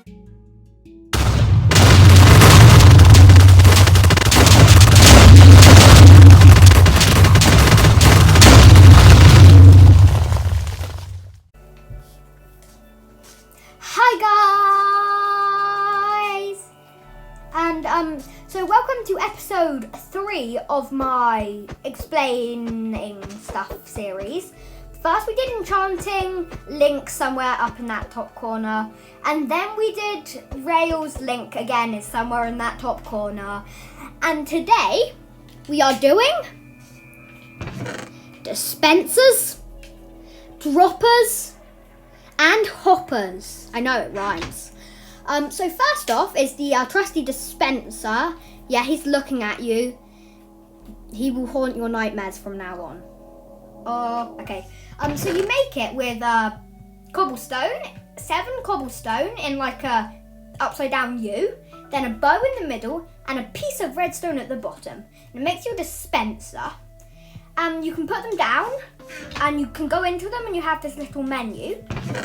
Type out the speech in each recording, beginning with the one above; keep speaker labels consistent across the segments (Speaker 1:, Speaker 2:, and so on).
Speaker 1: So welcome to episode 3 of my explaining stuff series. First we did enchanting, Link somewhere up in that top corner, and then we did Rails, Link again is somewhere in that top corner. And today we are doing dispensers, droppers, and hoppers. I know it rhymes. So first off is the trusty dispenser. Yeah, he's looking at you. He will haunt your nightmares from now on. Oh, okay. So you make it with cobblestone, 7 cobblestone in like a upside down U, then a bow in the middle, and a piece of redstone at the bottom. And it makes you a dispenser. You can put them down, and you can go into them, and you have this little menu.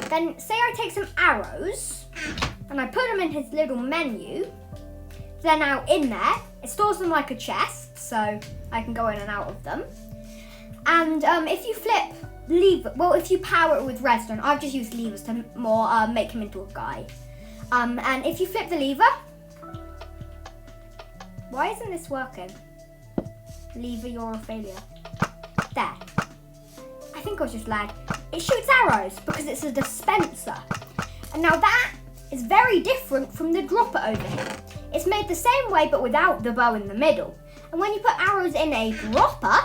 Speaker 1: Then say I take some arrows, and I put them in his little menu. They're now in there. It stores them like a chest, so I can go in and out of them. And if you flip lever, well, if you power it with redstone, I've just used levers to more make him into a guy. And if you flip the lever, why isn't this working? Lever, you're a failure. There. I think I was just lag. It shoots arrows because it's a dispenser. And now that is very different from the dropper over here. It's made the same way but without the bow in the middle. And when you put arrows in a dropper,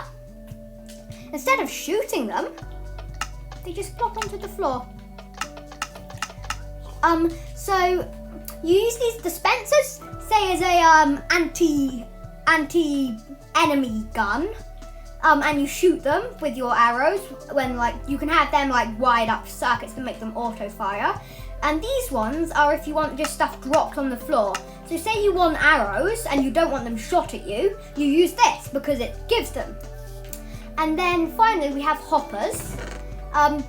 Speaker 1: instead of shooting them, they just plop onto the floor. So you use these dispensers, say as a anti-enemy gun, and you shoot them with your arrows when you can have them wired up circuits to make them auto fire. And these ones are if you want just stuff dropped on the floor. So say you want arrows and you don't want them shot at you, you use this because it gives them. And then finally we have hoppers,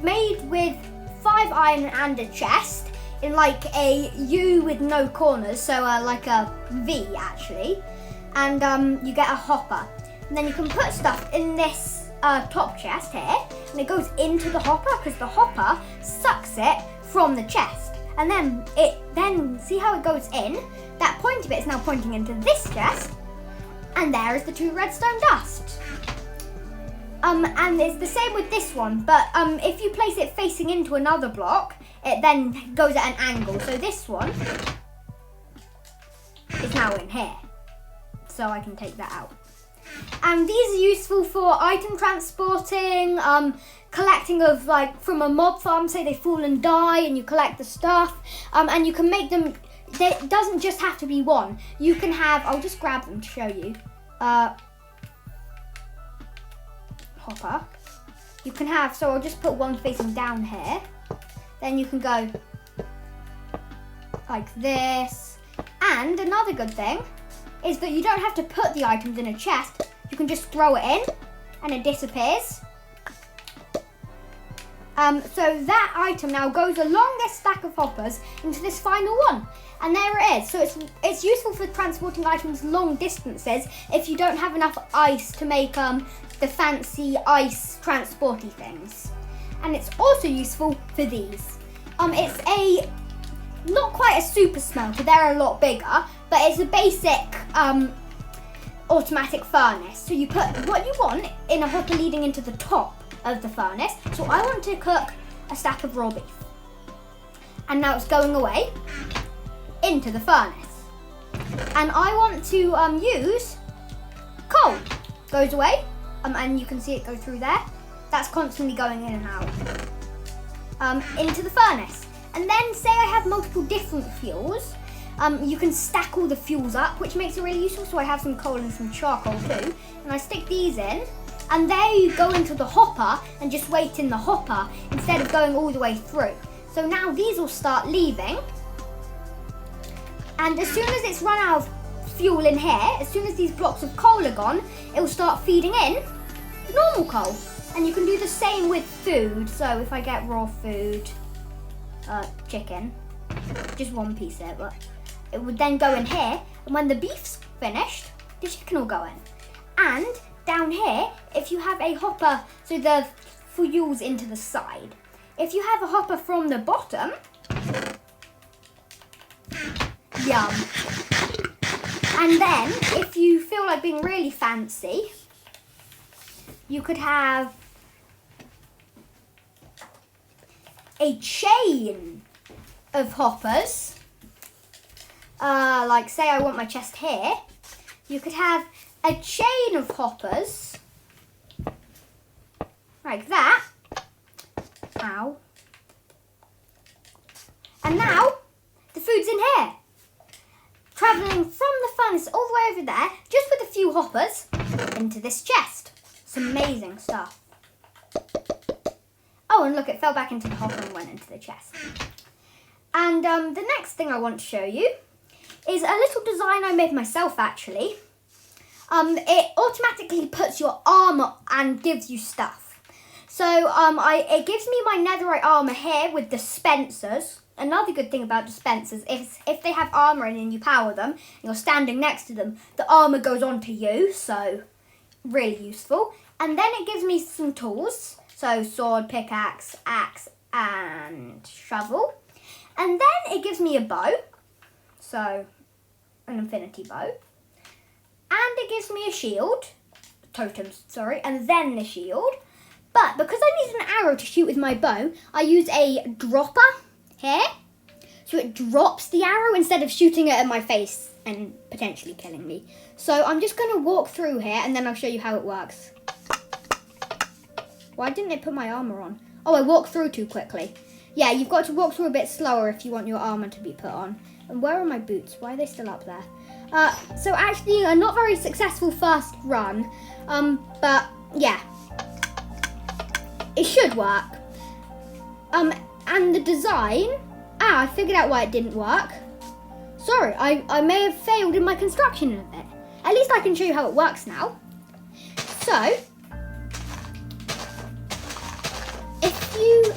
Speaker 1: made with 5 iron and a chest in like a U with no corners, so like a V actually. And you get a hopper. And then you can put stuff in this top chest here, and it goes into the hopper because the hopper sucks it from the chest. And then see how it goes in? That pointy bit is now pointing into this chest, and there is the 2 redstone dust. And it's the same with this one, but if you place it facing into another block, it then goes at an angle. So this one is now in here, so I can take that out. And these are useful for item transporting, collecting of from a mob farm, say they fall and die and you collect the stuff, and you can make them, it doesn't just have to be one. You can have, I'll just grab them to show you, hopper. You can have, so I'll just put one facing down here, then you can go like this. And another good thing is that you don't have to put the items in a chest. You can just throw it in and it disappears. So that item now goes along this stack of hoppers into this final one. And there it is. So it's useful for transporting items long distances if you don't have enough ice to make the fancy ice transporty things. And it's also useful for these. It's not quite a super smelter, they're a lot bigger, but it's a basic automatic furnace. So you put what you want in a hopper leading into the top of the furnace. So I want to cook a stack of raw beef. And now it's going away into the furnace. And I want to use coal. Goes away, and you can see it go through there. That's constantly going in and out. Into the furnace. And then say I have multiple different fuels. You can stack all the fuels up, which makes it really useful. So I have some coal and some charcoal too. And I stick these in, and they go into the hopper and just wait in the hopper instead of going all the way through. So now these will start leaving. And as soon as it's run out of fuel in here, as soon as these blocks of coal are gone, it will start feeding in normal coal. And you can do the same with food. So if I get raw food, chicken, just one piece there, but it would then go in here, and when the beef's finished, the chicken will go in. And down here, if you have a hopper, so the fuel's into the side. If you have a hopper from the bottom, yum. And then, if you feel like being really fancy, you could have a chain of hoppers. Like say I want my chest here, you could have a chain of hoppers like that. Ow. And now the food's in here, travelling from the furnace all the way over there, just with a few hoppers into this chest. It's amazing stuff. Oh, and look, it fell back into the hopper and went into the chest. And the next thing I want to show you is a little design I made myself, actually. It automatically puts your armour and gives you stuff. So it gives me my netherite armour here with dispensers. Another good thing about dispensers is if they have armour in and you power them, and you're standing next to them, the armour goes on to you, so really useful. And then it gives me some tools, so sword, pickaxe, axe, and shovel. And then it gives me a bow, so an infinity bow. And it gives me a shield, totems, sorry, and then the shield. But because I need an arrow to shoot with my bow, I use a dropper here. So it drops the arrow instead of shooting it at my face and potentially killing me. So I'm just going to walk through here and then I'll show you how it works. Why didn't it put my armour on? Oh, I walked through too quickly. Yeah, you've got to walk through a bit slower if you want your armour to be put on. And where are my boots? Why are they still up there? So actually a not very successful first run. But yeah, it should work. And the design, I figured out why it didn't work. Sorry, I may have failed in my construction a bit. At least I can show you how it works now. So, if you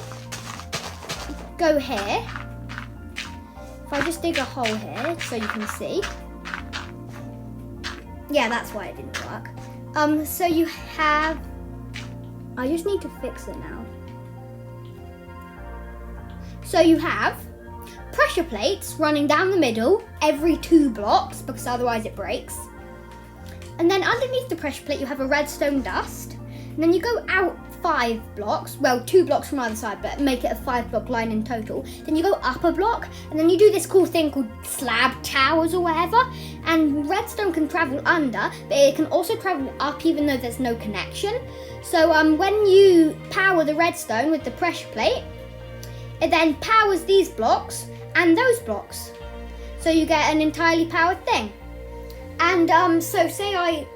Speaker 1: go here, if I just dig a hole here so you can see. Yeah, that's why it didn't work. So you have, I just need to fix it now. So you have pressure plates running down the middle every 2 blocks because otherwise it breaks. And then underneath the pressure plate you have a redstone dust. And then you go out 5 blocks, well 2 blocks from either side, but make it a 5-block line in total. Then you go up a block and then you do this cool thing called slab towers or whatever. And redstone can travel under, but it can also travel up even though there's no connection. So when you power the redstone with the pressure plate, it then powers these blocks and those blocks. So you get an entirely powered thing. And so say I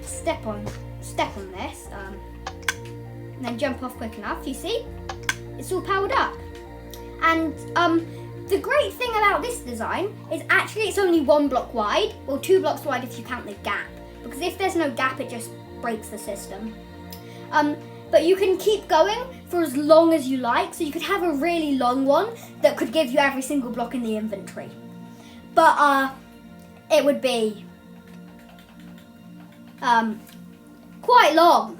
Speaker 1: step on this, and then jump off quick enough, you see? It's all powered up. And the great thing about this design is actually it's only 1 block wide, or 2 blocks wide if you count the gap. Because if there's no gap, it just breaks the system. But you can keep going for as long as you like, so you could have a really long one that could give you every single block in the inventory. But it would be quite long.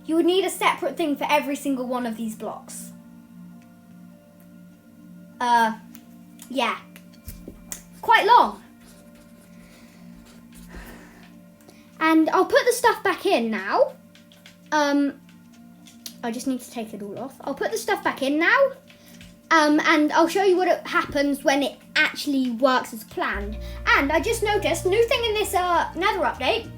Speaker 1: You would need a separate thing for every single one of these blocks. Yeah, quite long. And I'll put the stuff back in now. I just need to take it all off. I'll put the stuff back in now. And I'll show you what happens when it actually works as planned. And I just noticed, new thing in this Nether update,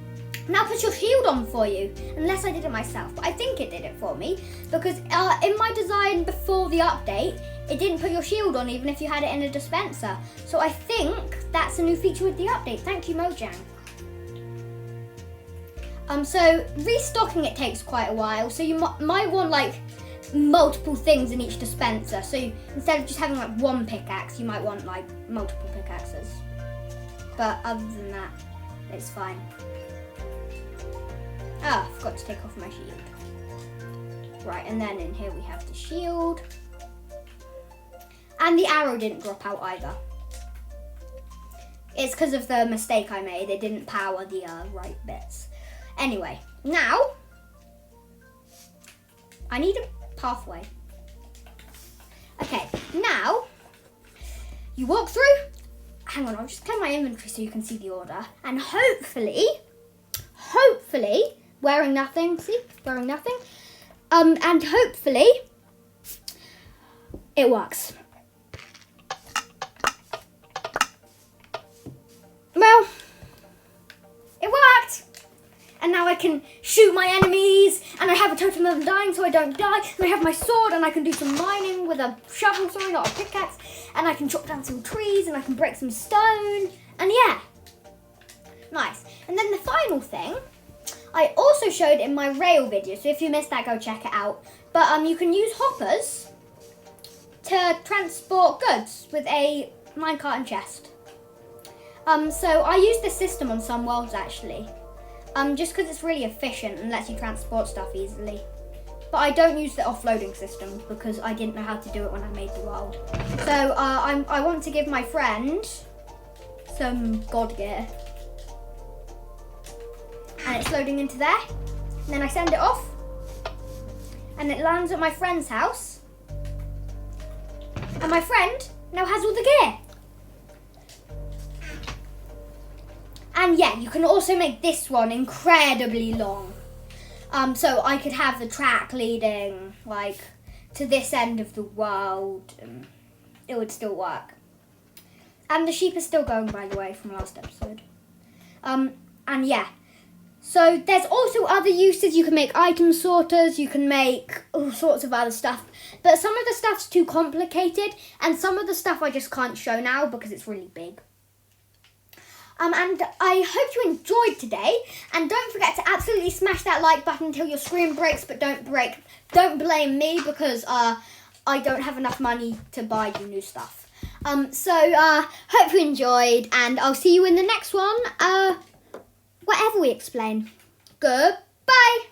Speaker 1: now puts your shield on for you. Unless I did it myself, but I think it did it for me. Because in my design before the update, it didn't put your shield on even if you had it in a dispenser. So I think that's a new feature with the update. Thank you, Mojang. So restocking it takes quite a while, so you might want like multiple things in each dispenser. So instead of just having like 1 pickaxe, you might want like multiple pickaxes. But other than that, it's fine. I forgot to take off my shield. Right, and then in here we have the shield. And the arrow didn't drop out either. It's because of the mistake I made. It didn't power the right bits. Anyway, now I need a pathway. Okay, now you walk through. Hang on, I'll just clear my inventory so you can see the order. And hopefully, wearing nothing, see? Wearing nothing. And hopefully, it works. Well, it worked. And now I can shoot my enemies, and I have a totem of undying so I don't die, and I have my sword, and I can do some mining with a shovel, sorry, not a pickaxe, and I can chop down some trees, and I can break some stone, and yeah. Nice. And then the final thing, I also showed in my rail video, so if you missed that, go check it out. But you can use hoppers to transport goods with a minecart and chest. So I use this system on some worlds actually. Just because it's really efficient and lets you transport stuff easily. But I don't use the offloading system because I didn't know how to do it when I made the world. So I want to give my friend some god gear. And it's loading into there. And then I send it off. And it lands at my friend's house. And my friend now has all the gear. And yeah, you can also make this one incredibly long. So I could have the track leading like to this end of the world. It would still work. And the sheep is still going, by the way, from last episode. And yeah. So there's also other uses. You can make item sorters. You can make all sorts of other stuff. But some of the stuff's too complicated. And some of the stuff I just can't show now because it's really big. And I hope you enjoyed today. And don't forget to absolutely smash that like button until your screen breaks. But don't blame me because I don't have enough money to buy you new stuff. So hope you enjoyed. And I'll see you in the next one. Whatever we explain. Goodbye.